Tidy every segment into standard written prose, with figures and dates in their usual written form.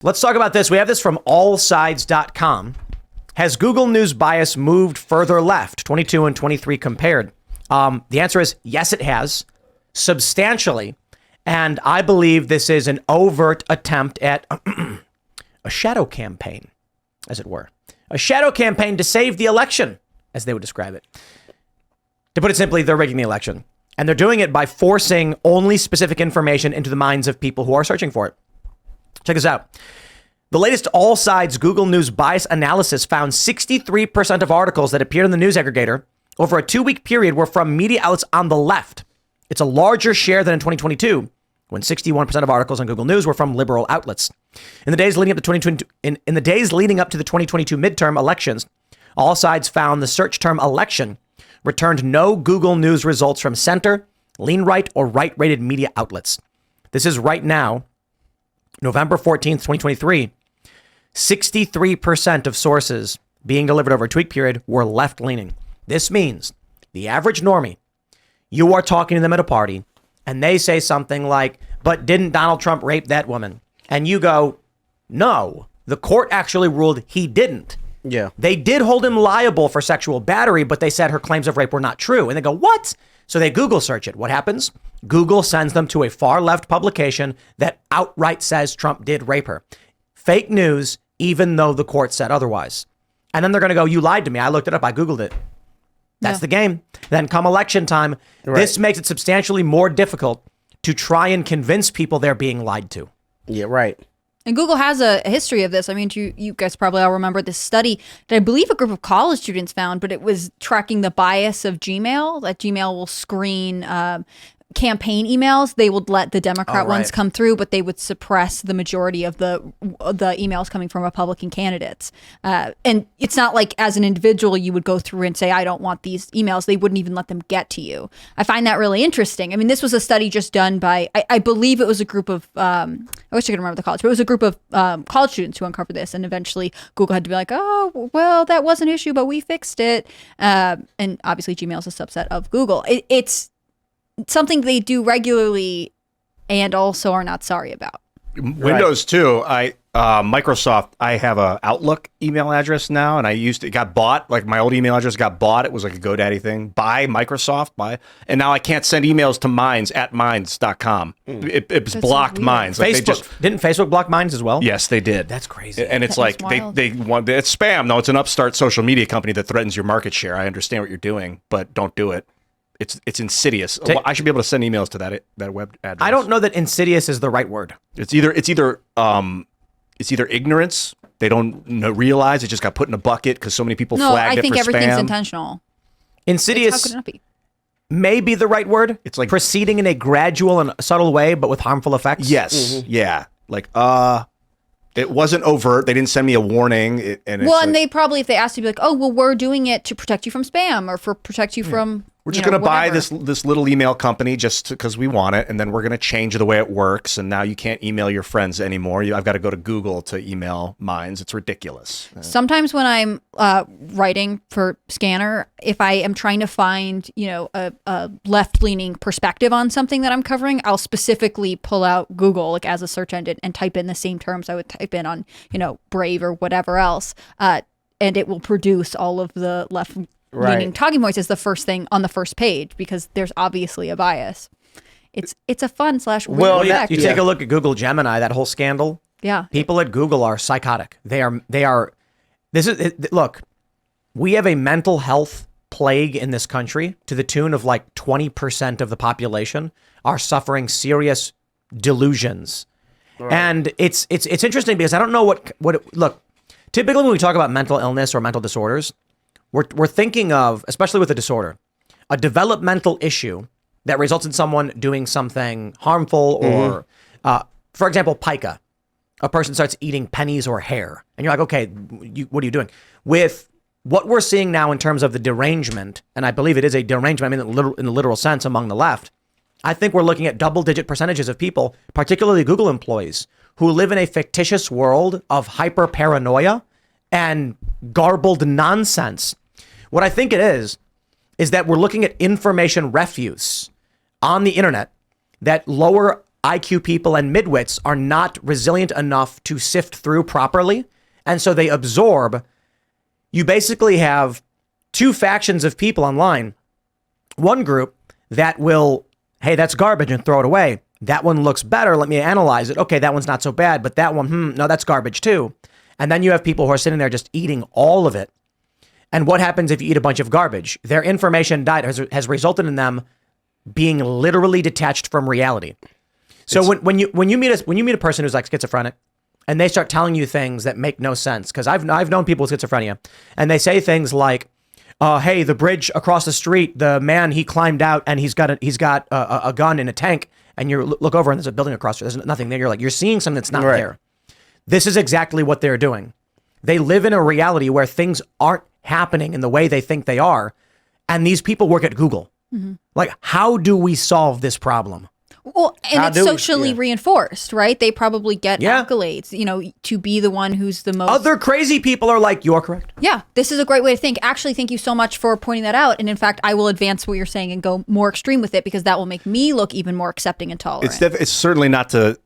Let's talk about this. We have this from allsides.com. Has Google News bias moved further left, 22 and 23 compared? The answer is yes, it has, substantially. And I believe this is an overt attempt at a shadow campaign, as it were. A shadow campaign to save the election, as they would describe it. To put it simply, they're rigging the election. And they're doing it by forcing only specific information into the minds of people who are searching for it. Check this out. The latest All Sides Google News bias analysis found 63% of articles that appeared in the news aggregator over a 2-week period were from media outlets on the left. It's a larger share than in 2022, when 61% of articles on Google News were from liberal outlets. In the days leading up to 2022 midterm elections, All Sides found the search term election returned no Google News results from center, lean right, or right-rated media outlets. This is right now, November 14th, 2023. 63% of sources being delivered over a 2-week period were left-leaning. This means the average normie, you are talking to them at a party and they say something like, but didn't Donald Trump rape that woman? And you go, no, the court actually ruled he didn't. Yeah. They did hold him liable for sexual battery, but they said her claims of rape were not true. And they go, what? So they Google search it. What happens? Google sends them to a far left publication that outright says Trump did rape her. Fake news, even though the court said otherwise. And then they're going to go, you lied to me. I looked it up. I Googled it. That's the game. Then come election time, this makes it substantially more difficult to try and convince people they're being lied to. Yeah, right. And Google has a history of this. I mean, you guys probably all remember this study that I believe a group of college students found, but it was tracking the bias of Gmail, that Gmail will screen campaign emails. They would let the Democrat ones come through, but they would suppress the majority of the emails coming from Republican candidates. And it's not like as an individual, you would go through and say, I don't want these emails. They wouldn't even let them get to you. I find that really interesting. I mean, this was a study just done by, I believe it was a group of, I wish I could remember the college, but it was a group of college students who uncovered this. And eventually Google had to be like, oh, well, that was an issue, but we fixed it. And obviously Gmail is a subset of Google. It's something they do regularly and also are not sorry about. Windows too. Microsoft, I have a Outlook email address now, and it got bought. Like my old email address got bought. It was like a GoDaddy thing by Microsoft, and now I can't send emails to Minds@Minds.com. It was blocked so Minds. Like Didn't Facebook block Minds as well? Yes, they did. That's crazy. And it's like they want it's spam. No, it's an upstart social media company that threatens your market share. I understand what you're doing, but don't do it. It's insidious. I should be able to send emails to that web address. I don't know that insidious is the right word. It's either ignorance. They don't realize it just got put in a bucket because so many people flagged it for spam. No, I think everything's intentional. Insidious How could it not be? may be the right word. It's like proceeding in a gradual and subtle way, but with harmful effects. Yes. Mm-hmm. Yeah. Like, it wasn't overt. They didn't send me a warning. And they probably, if they asked you, be like, oh, well, we're doing it to protect you from spam or protect you from. We're just going to buy this little email company just because we want it, and then we're going to change the way it works, and now you can't email your friends anymore. I've got to go to Google to email Minds. It's ridiculous. Sometimes when I'm writing for Scanner, if I am trying to find, a left-leaning perspective on something that I'm covering, I'll specifically pull out Google like as a search engine and type in the same terms I would type in on, Brave or whatever else, and it will produce all of the left-leaning talking points as the first thing on the first page because there's obviously a bias. It's a fun / weird effect. You take a look at Google Gemini, that whole scandal. Yeah. People at Google are psychotic. They are. Look, we have a mental health plague in this country to the tune of like 20% of the population are suffering serious delusions. Right. And it's interesting because I don't know look, typically when we talk about mental illness or mental disorders, we're thinking of, especially with a disorder, a developmental issue that results in someone doing something harmful or, for example, pica. A person starts eating pennies or hair. And you're like, okay, what are you doing? With what we're seeing now in terms of the derangement, and I believe it is a derangement, I mean in the literal sense among the left, I think we're looking at double-digit percentages of people, particularly Google employees, who live in a fictitious world of hyper-paranoia and garbled nonsense. What I think it is that we're looking at information refuse on the internet that lower IQ people and midwits are not resilient enough to sift through properly. And so they absorb. You basically have two factions of people online. One group that will, hey, that's garbage and throw it away. That one looks better. Let me analyze it. Okay, that one's not so bad, but that one, no, that's garbage too. And then you have people who are sitting there just eating all of it. And what happens if you eat a bunch of garbage? Their information diet has resulted in them being literally detached from reality. So when you meet a person who's like schizophrenic, and they start telling you things that make no sense, because I've known people with schizophrenia, and they say things like, "Hey, the bridge across the street, the man he climbed out and he's got a gun in a tank," and you look over and there's a building across there. There's nothing there. You're like, you're seeing something that's not there. This is exactly what they're doing. They live in a reality where things aren't happening in the way they think they are, and these people work at Google. Like, how do we solve this problem? Well, and it's socially reinforced, right? They probably get Yeah. accolades, to be the one who's the most. Other crazy people are like, you're correct. Yeah, this is a great way to think. Actually, thank you so much for pointing that out. And in fact, I will advance what you're saying and go more extreme with it, because that will make me look even more accepting and tolerant. It's certainly not to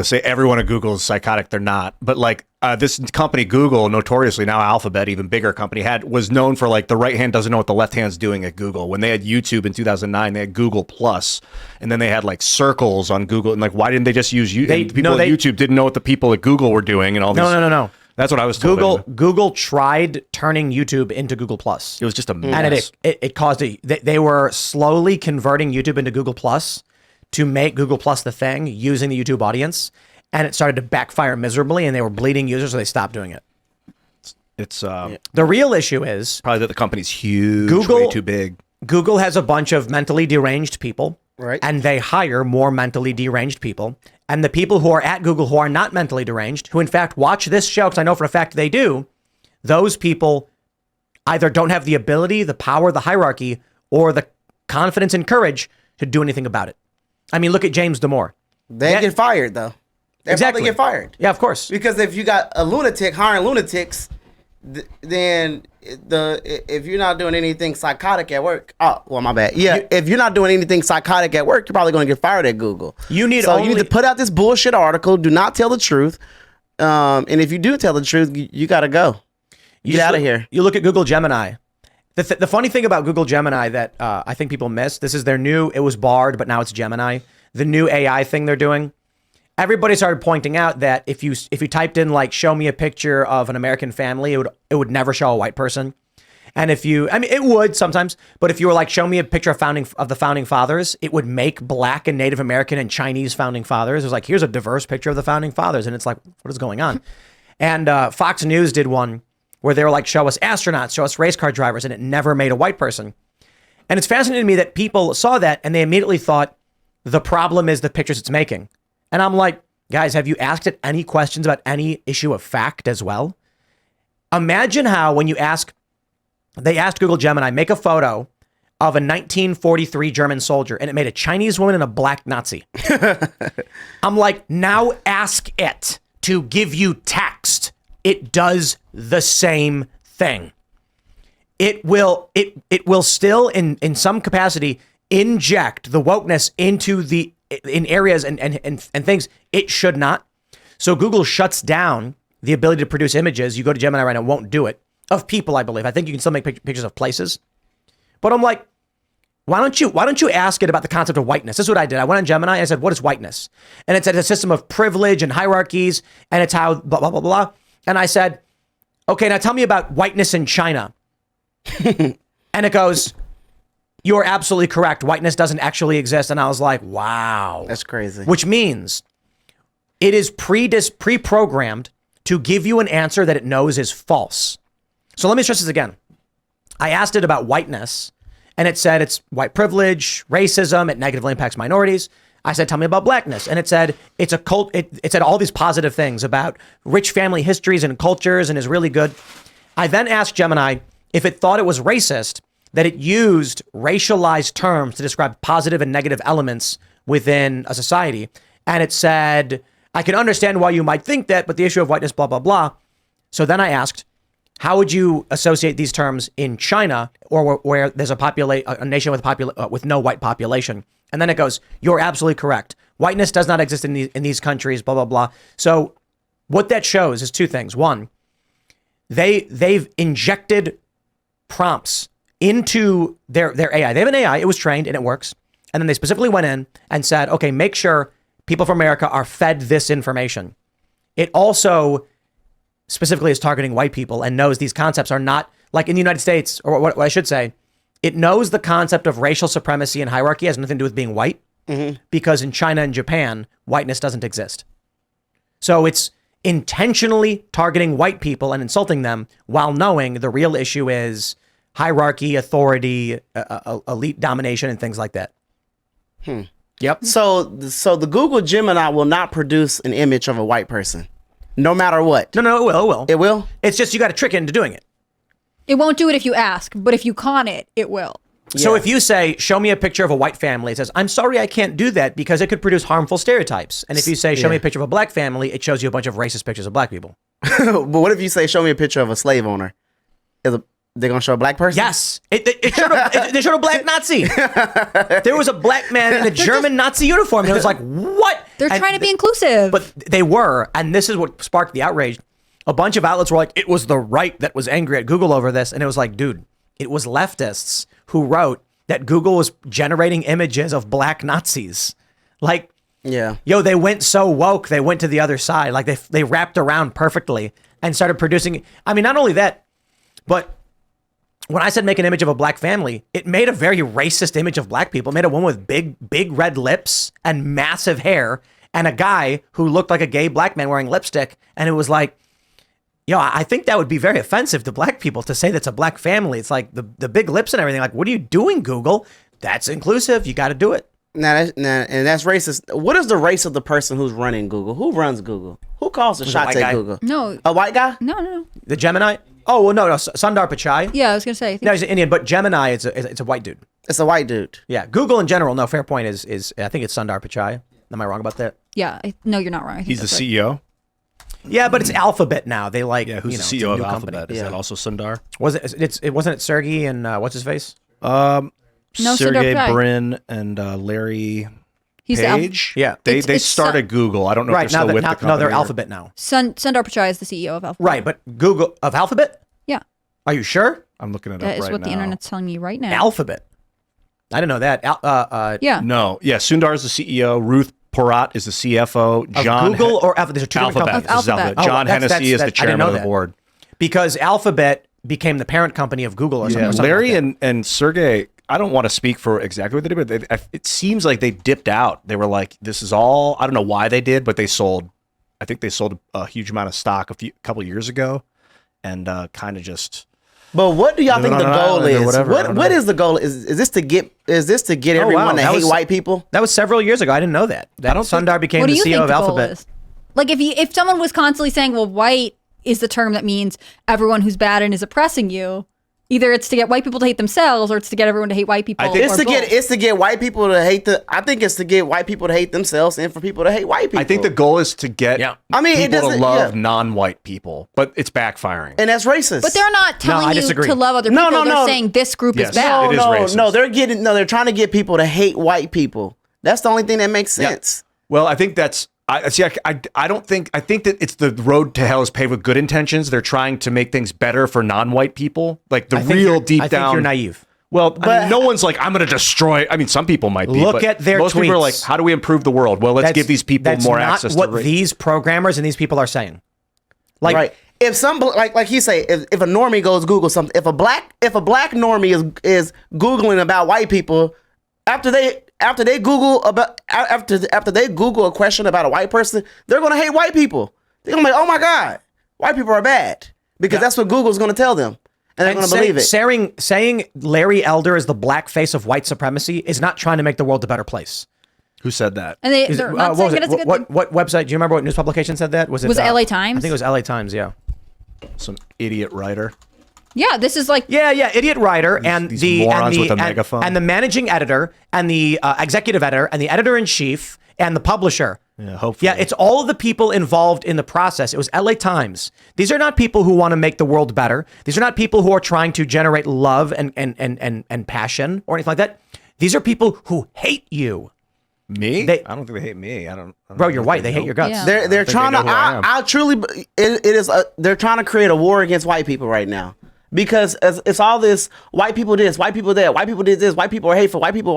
say everyone at Google is psychotic. They're not. But like this company, Google, notoriously now Alphabet, even bigger company, was known for like the right hand doesn't know what the left hand's doing at Google. When they had YouTube in 2009, they had Google Plus, and then they had like circles on Google. And like, why didn't they just use YouTube? People at YouTube didn't know what the people at Google were doing and all these. No. That's what I was told. Google tried turning YouTube into Google Plus. It was just a mess. And it caused they were slowly converting YouTube into Google Plus to make Google Plus the thing using the YouTube audience. And it started to backfire miserably, and they were bleeding users, so they stopped doing it. It's the real issue is probably that the company's huge, Google, way too big. Google has a bunch of mentally deranged people, right? And they hire more mentally deranged people. And the people who are at Google who are not mentally deranged, who in fact watch this show, because I know for a fact they do, those people either don't have the ability, the power, the hierarchy, or the confidence and courage to do anything about it. I mean, look at James Damore. They get fired though. They probably get fired. Yeah, of course. Because if you got a lunatic hiring lunatics, then if you're not doing anything psychotic at work, my bad. Yeah, if you're not doing anything psychotic at work, you're probably going to get fired at Google. You need to put out this bullshit article. Do not tell the truth. And if you do tell the truth, you got to go. Get out of here. You look at Google Gemini. The funny thing about Google Gemini that I think people miss, this is their new, it was Bard, but now it's Gemini. The new AI thing they're doing. Everybody started pointing out that if you typed in like, show me a picture of an American family, it would never show a white person. And it would sometimes, but if you were like, show me a picture of the founding fathers, it would make Black and Native American and Chinese founding fathers. It was like, here's a diverse picture of the founding fathers. And it's like, what is going on? And Fox News did one where they were like, show us astronauts, show us race car drivers, and it never made a white person. And it's fascinating to me that people saw that and they immediately thought the problem is the pictures it's making. And I'm like, guys, have you asked it any questions about any issue of fact as well? Imagine how when they asked Google Gemini, make a photo of a 1943 German soldier, and it made a Chinese woman and a Black Nazi. I'm like, now ask it to give you text. It does the same thing. It will still in some capacity inject the wokeness in areas and things it should not. So Google shuts down the ability to produce images. You go to Gemini right now, it won't do it. Of people, I believe. I think you can still make pictures of places. But I'm like, why don't you ask it about the concept of whiteness? This is what I did. I went on Gemini. I said, what is whiteness? And it said it's a system of privilege and hierarchies, and it's how blah, blah, blah, blah. And I said, okay, now tell me about whiteness in China. And it goes, you're absolutely correct. Whiteness doesn't actually exist. And I was like, wow. That's crazy. Which means it is pre-programmed to give you an answer that it knows is false. So let me stress this again. I asked it about whiteness, and it said it's white privilege, racism, it negatively impacts minorities. I said, tell me about blackness. And it said, it's a cult. It said all these positive things about rich family histories and cultures and is really good. I then asked Gemini if it thought it was racist that it used racialized terms to describe positive and negative elements within a society. And it said, I can understand why you might think that, but the issue of whiteness, blah, blah, blah. So then I asked, how would you associate these terms in China or where there's a nation with no white population? And then it goes, you're absolutely correct. Whiteness does not exist in these countries, blah, blah, blah. So what that shows is two things. One, they've injected prompts into their AI. They have an AI, it was trained and it works. And then they specifically went in and said, okay, make sure people from America are fed this information. It also specifically is targeting white people and knows these concepts are not, like in the United States, or what I should say, it knows the concept of racial supremacy and hierarchy has nothing to do with being white, because in China and Japan, whiteness doesn't exist. So it's intentionally targeting white people and insulting them while knowing the real issue is hierarchy, authority, elite domination, and things like that. Yep. So the Google Gemini will not produce an image of a white person, no matter what. No, it will. It will? It's just you got to trick it into doing it. It won't do it if you ask, but if you con it, it will. So if you say, show me a picture of a white family, it says, I'm sorry, I can't do that because it could produce harmful stereotypes. And if you say, show me a picture of a black family, it shows you a bunch of racist pictures of black people. But what if you say, show me a picture of a slave owner? They're going to show a black person? Yes. They showed a black Nazi. There was a black man in a German Nazi uniform. And it was like, what? They're trying to be inclusive. But they were. And this is what sparked the outrage. A bunch of outlets were like, it was the right that was angry at Google over this. And it was like, dude, it was leftists who wrote that Google was generating images of black Nazis. Like, yeah, yo, they went so woke, they went to the other side. Like they wrapped around perfectly and started producing. I mean, not only that, but when I said make an image of a black family, it made a very racist image of black people. It made a woman with big red lips and massive hair and a guy who looked like a gay black man wearing lipstick. And it was like, yo, I think that would be very offensive to black people to say that's a black family. It's like the big lips and everything. Like, what are you doing, Google? That's inclusive. You got to do it. And that's racist. What is the race of the person who's running Google? Who runs Google? Who calls the shots at Google? No. A white guy? No. The Gemini? Oh, well, no, Sundar Pichai. Yeah, I was going to say. No, he's an Indian, but Gemini, it's a white dude. It's a white dude. Yeah, Google in general, no, fair point is I think it's Sundar Pichai. Am I wrong about that? Yeah. No, you're not wrong. I think He's the that's right. CEO. Yeah, but it's Alphabet now. They like, Who's it's the a CEO of new Alphabet? company. Is that also Sundar? Was it wasn't it Sergey and what's his face? No, Sergey Sundar Pichai. Brin and Larry He's Page. Yeah. They started Google. I don't know Right, if they're still with the company. no, they're or- Alphabet now. Sundar Pichai is the CEO of Alphabet. Right, but Google of Alphabet? Yeah. Are you sure? I'm looking it up That is right what now. the internet's telling me right now. Alphabet. I didn't know that. Yeah. No, yeah, Sundar is the CEO. Ruth Porat is the CFO. Of John Google or Alphabet? These are two different Alphabet. companies. This is Alphabet. Oh, John that's- Hennessy is I the didn't chairman know of the that. board. Because Alphabet became the parent company of Google or something. Yeah, or something Larry like that. and Sergey, I don't want to speak for exactly what they did, but it seems like they dipped out. They were like, this is all, I don't know why they did, but I think they sold a huge amount of stock a couple years ago and kind of just. But what do y'all think the goal is? whatever, I don't What know. is the goal? Is this to get everyone to That hate was- white people? That was several years ago. I didn't know that. Sundar became What the do you CEO think of the goal Alphabet. is? Like if someone was constantly saying, well, white is the term that means everyone who's bad and is oppressing you, either it's to get white people to hate themselves or it's to get everyone to hate white people. It's or to get both. white people to hate I think it's to get white people to hate themselves and for people to hate white people. I think the goal is to get Yeah. I mean, it people to doesn't- love yeah. non-white people, but it's backfiring. and that's racist. But they're not telling I you disagree. to love other No, people. no, They're no. saying this group Yes. is bad. It is racist. they're trying to get people to hate white people. That's the only thing that makes sense. Well, I think that's. I think that it's the road to hell is paved with good intentions. They're trying to make things better for non-white people, like the real deep I down. think you're naive. Well, I mean, no one's like, I'm going to destroy. I mean, some people might be. Look but at their most people are tweets. like, how do we improve the world? Well, let's give these people that's more not access what to these programmers and these people are saying. Like, Right. If some like he say, if a normie goes Google something, if a black normie is Googling about white people, after they Google a question about a white person, they're gonna hate white people. They're gonna be like, oh my God, white people are bad. Because that's what Google's gonna tell them. And they're gonna believe it. Saying Larry Elder is the black face of white supremacy is not trying to make the world a better place. Who said that? And they're not saying it as a good thing. What website? Do you remember what news publication said that? Was it LA Times? I think it was LA Times, yeah. Some idiot writer. Yeah, this is like Yeah, idiot writer and these the morons and with the a megaphone. and the managing editor and the executive editor and the editor in chief and the publisher. Yeah, hopefully. Yeah, it's all of the people involved in the process. It was LA Times. These are not people who want to make the world better. These are not people who are trying to generate love and passion or anything like that. These are people who hate you. Me? They- I don't think they hate me. I don't Bro, know you're if white. They hate know. your guts. Yeah. They're think trying they to. know who I am. I truly. It is. They're trying to create a war against white people right now because it's all this white people this, white people that, white people did this, white people are hateful, white people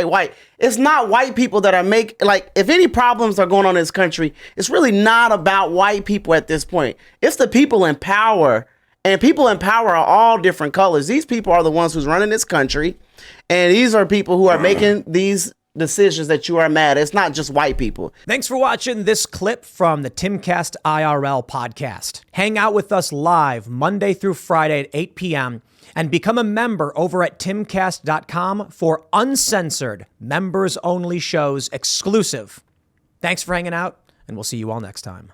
white. It's not white people that are if any problems are going on in this country, it's really not about white people at this point. It's the people in power, and people in power are all different colors. These people are the ones who's running this country, and these are people who are making these decisions that you are mad. It's not just white people. Thanks for watching this clip from the Timcast IRL podcast. Hang out with us live Monday through Friday at 8 p.m. and become a member over at timcast.com for uncensored, members-only shows exclusive. Thanks for hanging out, and we'll see you all next time.